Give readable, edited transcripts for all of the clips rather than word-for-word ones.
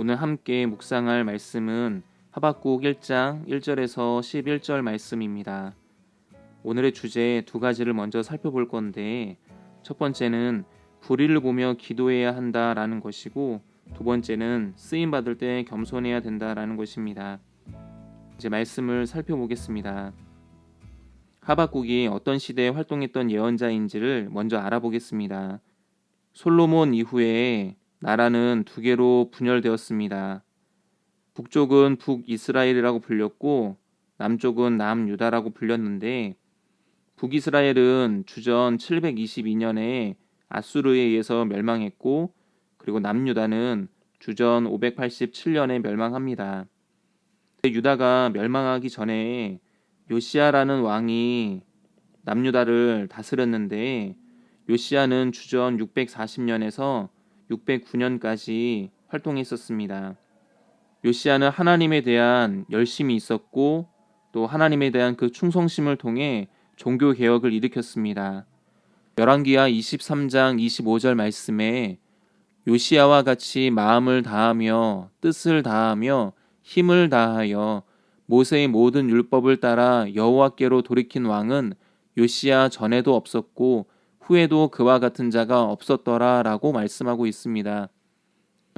오늘 함께 묵상할 말씀은 하박국 1장 1절에서 11절 말씀입니다. 오늘의 주제 두 가지를 먼저 살펴볼 건데, 첫 번째는 불의를 보며 기도해야 한다라는 것이고, 두 번째는 쓰임 받을 때 겸손해야 된다라는 것입니다. 이제 말씀을 살펴보겠습니다. 하박국이 어떤 시대에 활동했던 예언자인지를 먼저 알아보겠습니다. 솔로몬 이후에 나라는 두 개로 분열되었습니다. 북쪽은 북이스라엘이라고 불렸고 남쪽은 남유다라고 불렸는데, 북이스라엘은 주전 722년에 아수르에 의해서 멸망했고, 그리고 남유다는 주전 587년에 멸망합니다. 유다가 멸망하기 전에 요시야라는 왕이 남유다를 다스렸는데, 요시야는 주전 640년에서 609년까지 활동했었습니다. 요시야는 하나님에 대한 열심이 있었고, 또 하나님에 대한 그 충성심을 통해 종교 개혁을 일으켰습니다. 열왕기하 23장 25절 말씀에 요시야와 같이 마음을 다하며 뜻을 다하며 힘을 다하여 모세의 모든 율법을 따라 여호와께로 돌이킨 왕은 요시야 전에도 없었고 후에도 그와 같은 자가 없었더라 라고 말씀하고 있습니다.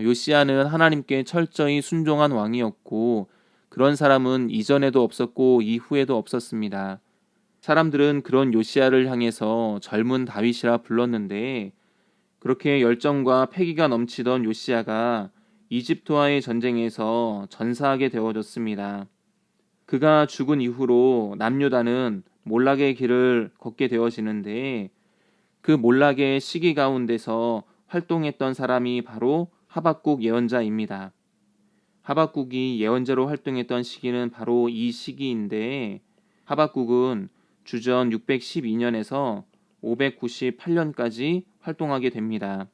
요시야는 하나님께 철저히 순종한 왕이었고, 그런 사람은 이전에도 없었고 이후에도 없었습니다. 사람들은 그런 요시야를 향해서 젊은 다윗이라 불렀는데, 그렇게 열정과 패기가 넘치던 요시야가 이집트와의 전쟁에서 전사하게 되어졌습니다. 그가 죽은 이후로 남유다는 몰락의 길을 걷게 되어지는데, 그 몰락의 시기 가운데서 활동했던 사람이 바로 하박국 예언자입니다. 하박국이 예언자로 활동했던 시기는 바로 이 시기인데, 하박국은 주전 612년에서 598년까지 활동하게 됩니다.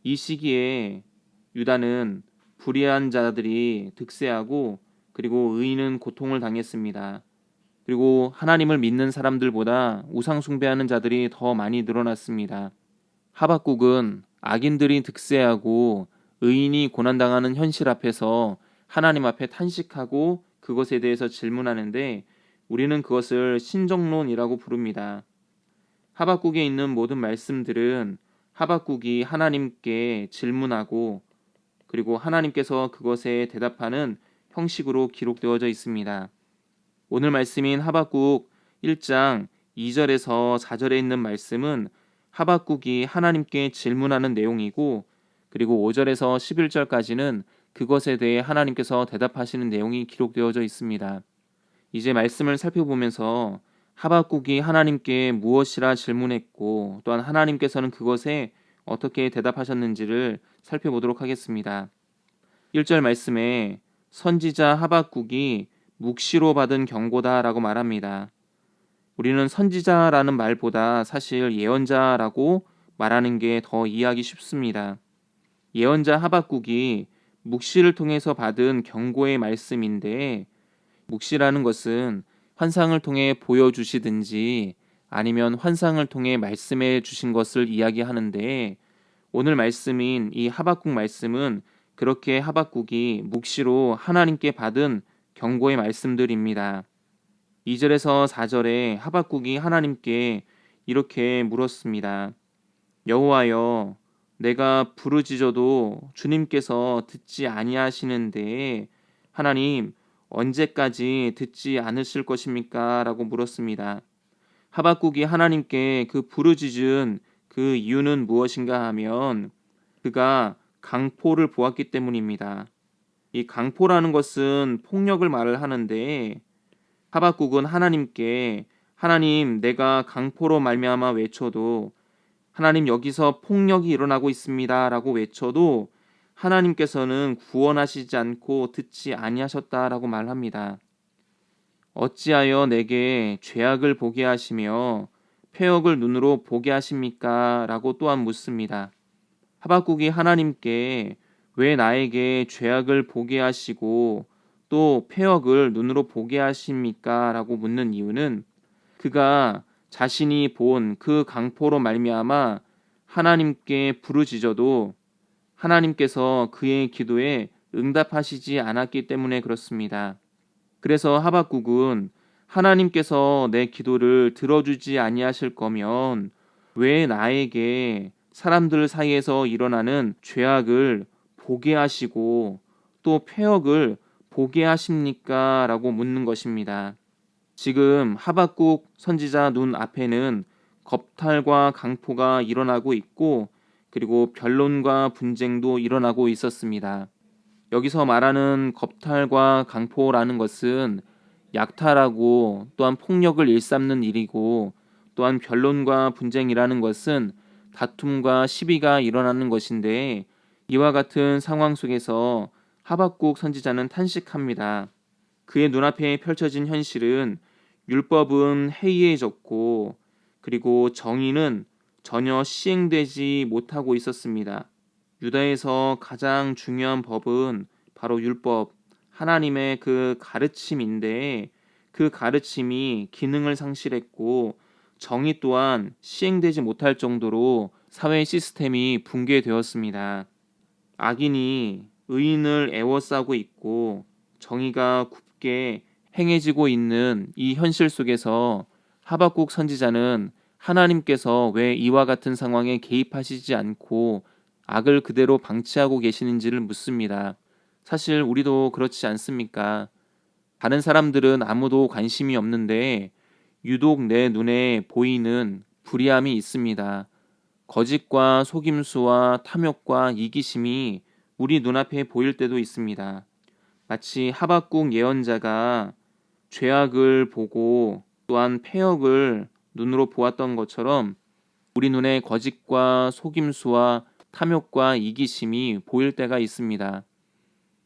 이 시기에 유다는 불의한 자들이 득세하고, 그리고 의인은 고통을 당했습니다. 그리고 하나님을 믿는 사람들보다 우상 숭배하는 자들이 더 많이 늘어났습니다. 하박국은 악인들이 득세하고 의인이 고난당하는 현실 앞에서 하나님 앞에 탄식하고 그것에 대해서 질문하는데, 우리는 그것을 신정론이라고 부릅니다. 하박국에 있는 모든 말씀들은 하박국이 하나님께 질문하고, 그리고 하나님께서 그것에 대답하는 형식으로 기록되어져 있습니다. 오늘 말씀인 하박국 1장 2절에서 4절에 있는 말씀은 하박국이 하나님께 질문하는 내용이고, 그리고 5절에서 11절까지는 그것에 대해 하나님께서 대답하시는 내용이 기록되어져 있습니다. 이제 말씀을 살펴보면서 하박국이 하나님께 무엇이라 질문했고, 또한 하나님께서는 그것에 어떻게 대답하셨는지를 살펴보도록 하겠습니다. 1절 말씀에 선지자 하박국이 묵시로 받은 경고다라고 말합니다. 우리는 선지자라는 말보다 사실 예언자라고 말하는 게 더 이해하기 쉽습니다. 예언자 하박국이 묵시를 통해서 받은 경고의 말씀인데, 묵시라는 것은 환상을 통해 보여주시든지 아니면 환상을 통해 말씀해 주신 것을 이야기하는데, 오늘 말씀인 이 하박국 말씀은 그렇게 하박국이 묵시로 하나님께 받은 경고의 말씀들입니다. 2절에서 4절에 하박국이 하나님께 이렇게 물었습니다. 여호와여, 내가 부르짖어도 주님께서 듣지 아니하시는데 하나님 언제까지 듣지 않으실 것입니까? 라고 물었습니다. 하박국이 하나님께 그 부르짖은 그 이유는 무엇인가 하면, 그가 강포를 보았기 때문입니다. 이 강포라는 것은 폭력을 말을 하는데, 하박국은 하나님께 하나님, 내가 강포로 말미암아 외쳐도, 하나님 여기서 폭력이 일어나고 있습니다 라고 외쳐도 하나님께서는 구원하시지 않고 듣지 아니하셨다라고 말합니다. 어찌하여 내게 죄악을 보게 하시며 패역을 눈으로 보게 하십니까? 라고 또한 묻습니다. 하박국이 하나님께 왜 나에게 죄악을 보게 하시고 또 패역을 눈으로 보게 하십니까? 라고 묻는 이유는, 그가 자신이 본 그 강포로 말미암아 하나님께 부르짖어도 하나님께서 그의 기도에 응답하시지 않았기 때문에 그렇습니다. 그래서 하박국은 하나님께서 내 기도를 들어주지 아니하실 거면 왜 나에게 사람들 사이에서 일어나는 죄악을 보게 하시고 또 패역을 보게 하십니까? 라고 묻는 것입니다. 지금 하박국 선지자 눈 앞에는 겁탈과 강포가 일어나고 있고 그리고 변론과 분쟁도 일어나고 있었습니다. 여기서 말하는 겁탈과 강포라는 것은 약탈하고 또한 폭력을 일삼는 일이고 또한 변론과 분쟁이라는 것은 다툼과 시비가 일어나는 것인데 이와 같은 상황 속에서 하박국 선지자는 탄식합니다. 그의 눈앞에 펼쳐진 현실은 율법은 해이해졌고 그리고 정의는 전혀 시행되지 못하고 있었습니다. 유다에서 가장 중요한 법은 바로 율법, 하나님의 그 가르침인데 그 가르침이 기능을 상실했고 정의 또한 시행되지 못할 정도로 사회 시스템이 붕괴되었습니다. 악인이 의인을 애워싸고 있고 정의가 굽게 행해지고 있는 이 현실 속에서 하박국 선지자는 하나님께서 왜 이와 같은 상황에 개입하시지 않고 악을 그대로 방치하고 계시는지를 묻습니다. 사실 우리도 그렇지 않습니까? 다른 사람들은 아무도 관심이 없는데 유독 내 눈에 보이는 불의함이 있습니다. 거짓과 속임수와 탐욕과 이기심이 우리 눈앞에 보일 때도 있습니다. 마치 하박국 예언자가 죄악을 보고 또한 패역을 눈으로 보았던 것처럼 우리 눈에 거짓과 속임수와 탐욕과 이기심이 보일 때가 있습니다.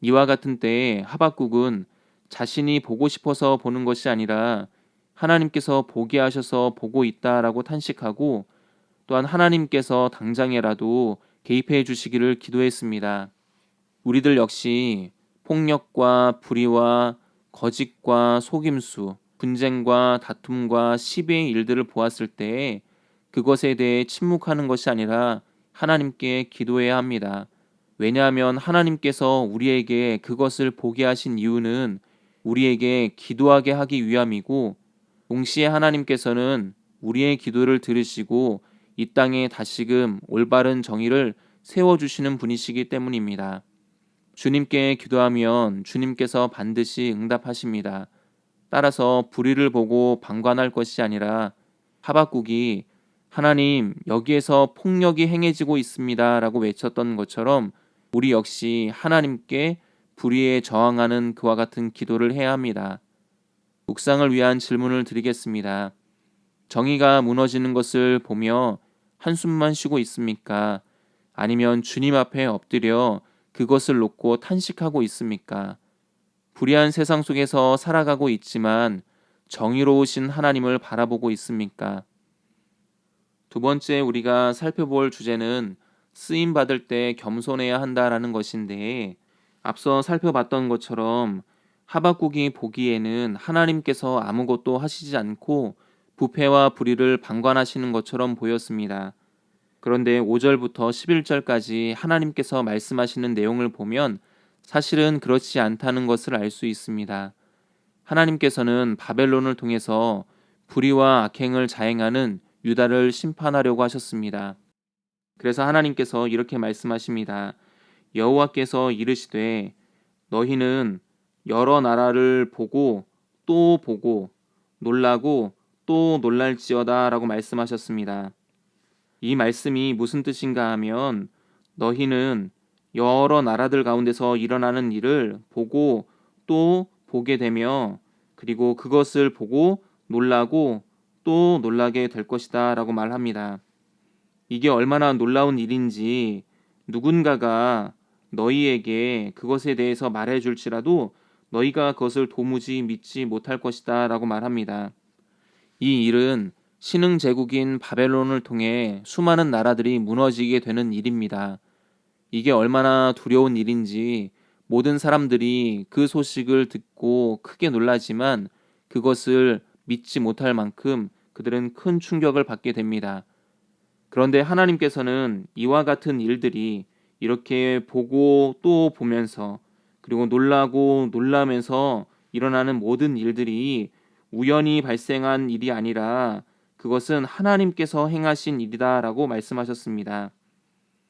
이와 같은 때에 하박국은 자신이 보고 싶어서 보는 것이 아니라 하나님께서 보게 하셔서 보고 있다라고 탄식하고 또한 하나님께서 당장에라도 개입해 주시기를 기도했습니다. 우리들 역시 폭력과 불의와 거짓과 속임수, 분쟁과 다툼과 시비의 일들을 보았을 때 그것에 대해 침묵하는 것이 아니라 하나님께 기도해야 합니다. 왜냐하면 하나님께서 우리에게 그것을 보게 하신 이유는 우리에게 기도하게 하기 위함이고 동시에 하나님께서는 우리의 기도를 들으시고 이 땅에 다시금 올바른 정의를 세워주시는 분이시기 때문입니다. 주님께 기도하면 주님께서 반드시 응답하십니다. 따라서 불의를 보고 방관할 것이 아니라 하박국이 하나님 여기에서 폭력이 행해지고 있습니다 라고 외쳤던 것처럼 우리 역시 하나님께 불의에 저항하는 그와 같은 기도를 해야 합니다. 묵상을 위한 질문을 드리겠습니다. 정의가 무너지는 것을 보며 한숨만 쉬고 있습니까? 아니면 주님 앞에 엎드려 그것을 놓고 탄식하고 있습니까? 불의한 세상 속에서 살아가고 있지만 정의로우신 하나님을 바라보고 있습니까? 두 번째 우리가 살펴볼 주제는 쓰임 받을 때 겸손해야 한다라는 것인데 앞서 살펴봤던 것처럼 하박국이 보기에는 하나님께서 아무것도 하시지 않고 부패와 불의를 방관하시는 것처럼 보였습니다. 그런데 5절부터 11절까지 하나님께서 말씀하시는 내용을 보면 사실은 그렇지 않다는 것을 알 수 있습니다. 하나님께서는 바벨론을 통해서 불의와 악행을 자행하는 유다를 심판하려고 하셨습니다. 그래서 하나님께서 이렇게 말씀하십니다. 여호와께서 이르시되 너희는 여러 나라를 보고 또 보고 놀라고 또 놀랄지어다 라고 말씀하셨습니다. 이 말씀이 무슨 뜻인가 하면 너희는 여러 나라들 가운데서 일어나는 일을 보고 또 보게 되며 그리고 그것을 보고 놀라고 또 놀라게 될 것이다 라고 말합니다. 이게 얼마나 놀라운 일인지 누군가가 너희에게 그것에 대해서 말해줄지라도 너희가 그것을 도무지 믿지 못할 것이다 라고 말합니다. 이 일은 신흥 제국인 바벨론을 통해 수많은 나라들이 무너지게 되는 일입니다. 이게 얼마나 두려운 일인지 모든 사람들이 그 소식을 듣고 크게 놀라지만 그것을 믿지 못할 만큼 그들은 큰 충격을 받게 됩니다. 그런데 하나님께서는 이와 같은 일들이 이렇게 보고 또 보면서 그리고 놀라고 놀라면서 일어나는 모든 일들이 우연히 발생한 일이 아니라 그것은 하나님께서 행하신 일이다라고 말씀하셨습니다.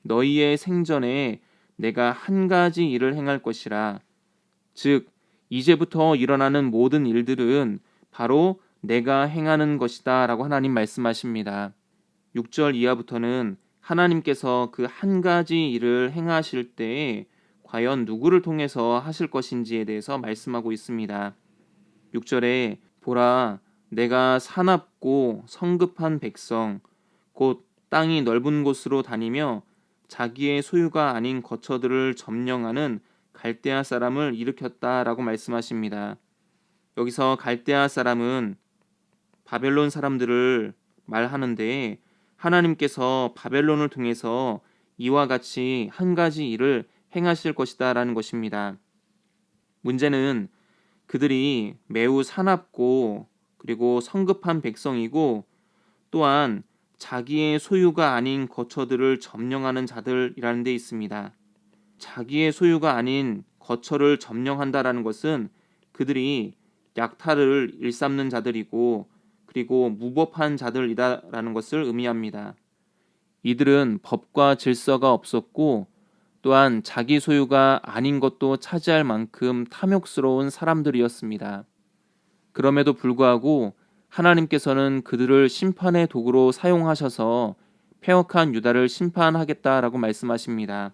너희의 생전에 내가 한 가지 일을 행할 것이라. 즉 이제부터 일어나는 모든 일들은 바로 내가 행하는 것이다 라고 하나님 말씀하십니다. 6절 이하부터는 하나님께서 그 한 가지 일을 행하실 때에 과연 누구를 통해서 하실 것인지에 대해서 말씀하고 있습니다. 6절에 보라, 내가 사납고 성급한 백성, 곧 땅이 넓은 곳으로 다니며 자기의 소유가 아닌 거처들을 점령하는 갈대아 사람을 일으켰다라고 말씀하십니다. 여기서 갈대아 사람은 바벨론 사람들을 말하는데 하나님께서 바벨론을 통해서 이와 같이 한 가지 일을 행하실 것이다라는 것입니다. 문제는 그들이 매우 사납고 그리고 성급한 백성이고 또한 자기의 소유가 아닌 거처들을 점령하는 자들이라는 데 있습니다. 자기의 소유가 아닌 거처를 점령한다라는 것은 그들이 약탈을 일삼는 자들이고 그리고 무법한 자들이다라는 것을 의미합니다. 이들은 법과 질서가 없었고 또한 자기 소유가 아닌 것도 차지할 만큼 탐욕스러운 사람들이었습니다. 그럼에도 불구하고 하나님께서는 그들을 심판의 도구로 사용하셔서 패역한 유다를 심판하겠다라고 말씀하십니다.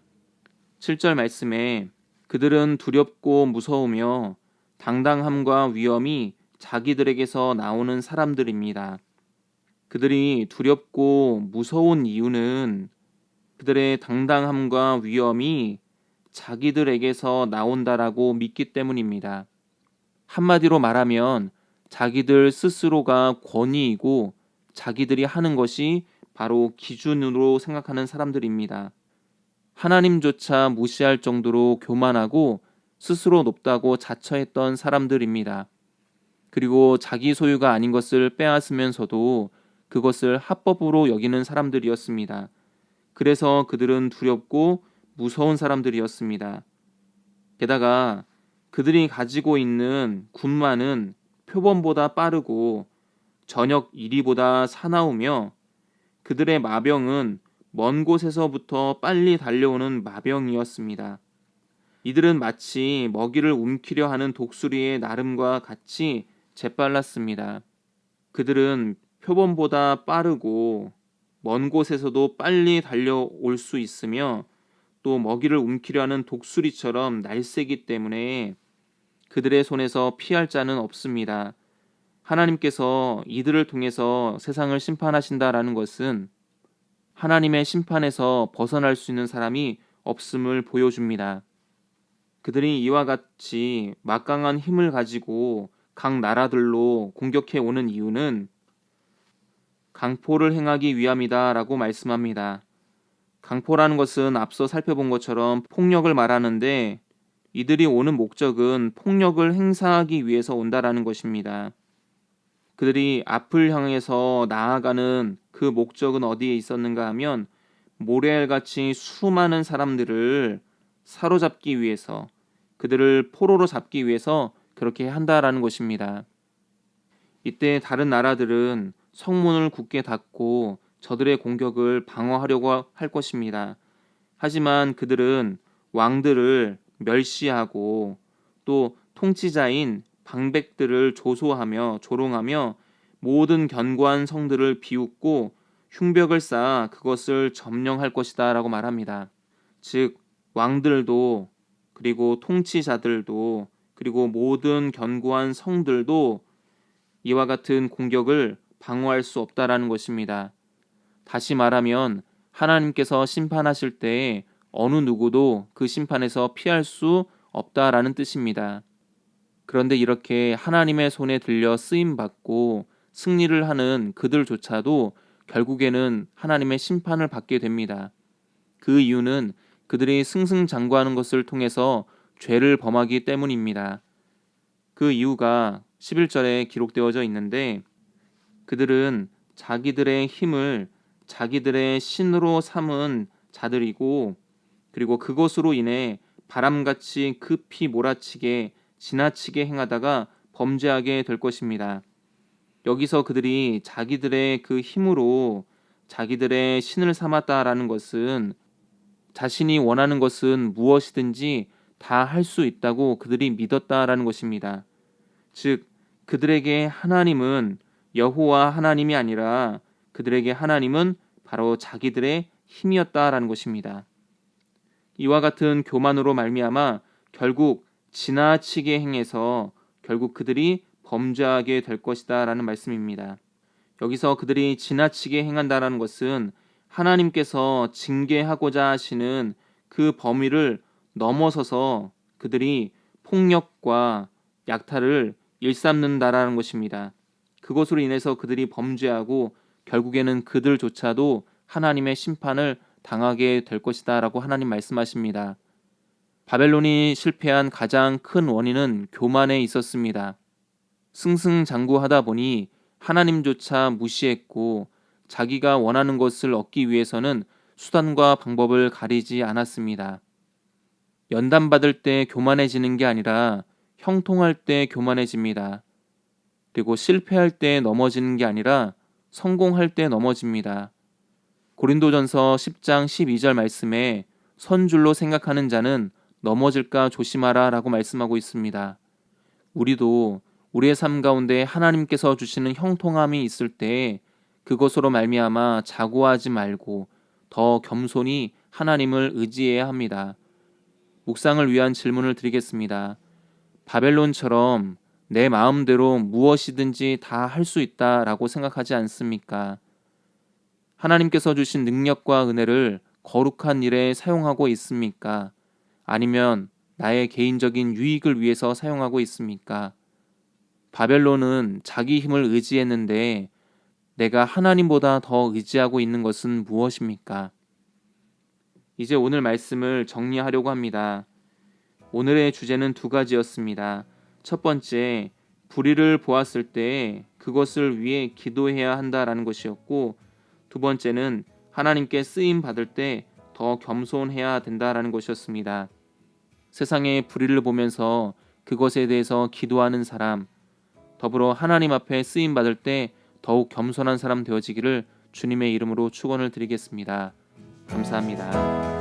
7절 말씀에 그들은 두렵고 무서우며 당당함과 위엄이 자기들에게서 나오는 사람들입니다. 그들이 두렵고 무서운 이유는 그들의 당당함과 위엄이 자기들에게서 나온다라고 믿기 때문입니다. 한마디로 말하면 자기들 스스로가 권위이고 자기들이 하는 것이 바로 기준으로 생각하는 사람들입니다. 하나님조차 무시할 정도로 교만하고 스스로 높다고 자처했던 사람들입니다. 그리고 자기 소유가 아닌 것을 빼앗으면서도 그것을 합법으로 여기는 사람들이었습니다. 그래서 그들은 두렵고 무서운 사람들이었습니다. 게다가 그들이 가지고 있는 군마는 표범보다 빠르고 저녁 이리보다 사나우며 그들의 마병은 먼 곳에서부터 빨리 달려오는 마병이었습니다. 이들은 마치 먹이를 움키려 하는 독수리의 나름과 같이 재빨랐습니다. 그들은 표범보다 빠르고 먼 곳에서도 빨리 달려올 수 있으며 또 먹이를 움키려 하는 독수리처럼 날쌔기 때문에 그들의 손에서 피할 자는 없습니다. 하나님께서 이들을 통해서 세상을 심판하신다라는 것은 하나님의 심판에서 벗어날 수 있는 사람이 없음을 보여줍니다. 그들이 이와 같이 막강한 힘을 가지고 각 나라들로 공격해 오는 이유는 강포를 행하기 위함이다라고 말씀합니다. 강포라는 것은 앞서 살펴본 것처럼 폭력을 말하는데 이들이 오는 목적은 폭력을 행사하기 위해서 온다라는 것입니다. 그들이 앞을 향해서 나아가는 그 목적은 어디에 있었는가 하면 모래알같이 수많은 사람들을 사로잡기 위해서 그들을 포로로 잡기 위해서 그렇게 한다라는 것입니다. 이때 다른 나라들은 성문을 굳게 닫고 저들의 공격을 방어하려고 할 것입니다. 하지만 그들은 왕들을 멸시하고 또 통치자인 방백들을 조소하며 조롱하며 모든 견고한 성들을 비웃고 흉벽을 쌓아 그것을 점령할 것이다 라고 말합니다. 즉 왕들도 그리고 통치자들도 그리고 모든 견고한 성들도 이와 같은 공격을 방어할 수 없다라는 것입니다. 다시 말하면 하나님께서 심판하실 때에 어느 누구도 그 심판에서 피할 수 없다라는 뜻입니다. 그런데 이렇게 하나님의 손에 들려 쓰임받고 승리를 하는 그들조차도 결국에는 하나님의 심판을 받게 됩니다. 그 이유는 그들이 승승장구하는 것을 통해서 죄를 범하기 때문입니다. 그 이유가 11절에 기록되어져 있는데 그들은 자기들의 힘을 자기들의 신으로 삼은 자들이고 그리고 그것으로 인해 바람같이 급히 몰아치게 지나치게 행하다가 범죄하게 될 것입니다. 여기서 그들이 자기들의 그 힘으로 자기들의 신을 삼았다라는 것은 자신이 원하는 것은 무엇이든지 다 할 수 있다고 그들이 믿었다라는 것입니다. 즉, 그들에게 하나님은 여호와 하나님이 아니라 그들에게 하나님은 바로 자기들의 힘이었다라는 것입니다. 이와 같은 교만으로 말미암아 결국 지나치게 행해서 결국 그들이 범죄하게 될 것이다라는 말씀입니다. 여기서 그들이 지나치게 행한다라는 것은 하나님께서 징계하고자 하시는 그 범위를 넘어서서 그들이 폭력과 약탈을 일삼는다라는 것입니다. 그것으로 인해서 그들이 범죄하고 결국에는 그들조차도 하나님의 심판을 당하게 될 것이다 라고 하나님 말씀하십니다. 바벨론이 실패한 가장 큰 원인은 교만에 있었습니다. 승승장구하다 보니 하나님조차 무시했고 자기가 원하는 것을 얻기 위해서는 수단과 방법을 가리지 않았습니다. 연단받을 때 교만해지는 게 아니라 형통할 때 교만해집니다. 그리고 실패할 때 넘어지는 게 아니라 성공할 때 넘어집니다. 고린도전서 10장 12절 말씀에 선줄로 생각하는 자는 넘어질까 조심하라 라고 말씀하고 있습니다. 우리도 우리의 삶 가운데 하나님께서 주시는 형통함이 있을 때 그것으로 말미암아 자고하지 말고 더 겸손히 하나님을 의지해야 합니다. 묵상을 위한 질문을 드리겠습니다. 바벨론처럼 내 마음대로 무엇이든지 다 할 수 있다라고 생각하지 않습니까? 하나님께서 주신 능력과 은혜를 거룩한 일에 사용하고 있습니까? 아니면 나의 개인적인 유익을 위해서 사용하고 있습니까? 바벨론은 자기 힘을 의지했는데 내가 하나님보다 더 의지하고 있는 것은 무엇입니까? 이제 오늘 말씀을 정리하려고 합니다. 오늘의 주제는 두 가지였습니다. 첫 번째, 불의를 보았을 때 그것을 위해 기도해야 한다라는 것이었고, 두 번째는 하나님께 쓰임 받을 때 더 겸손해야 된다라는 것이었습니다. 세상의 불의를 보면서 그것에 대해서 기도하는 사람, 더불어 하나님 앞에 쓰임 받을 때 더욱 겸손한 사람 되어지기를 주님의 이름으로 축원을 드리겠습니다. 감사합니다.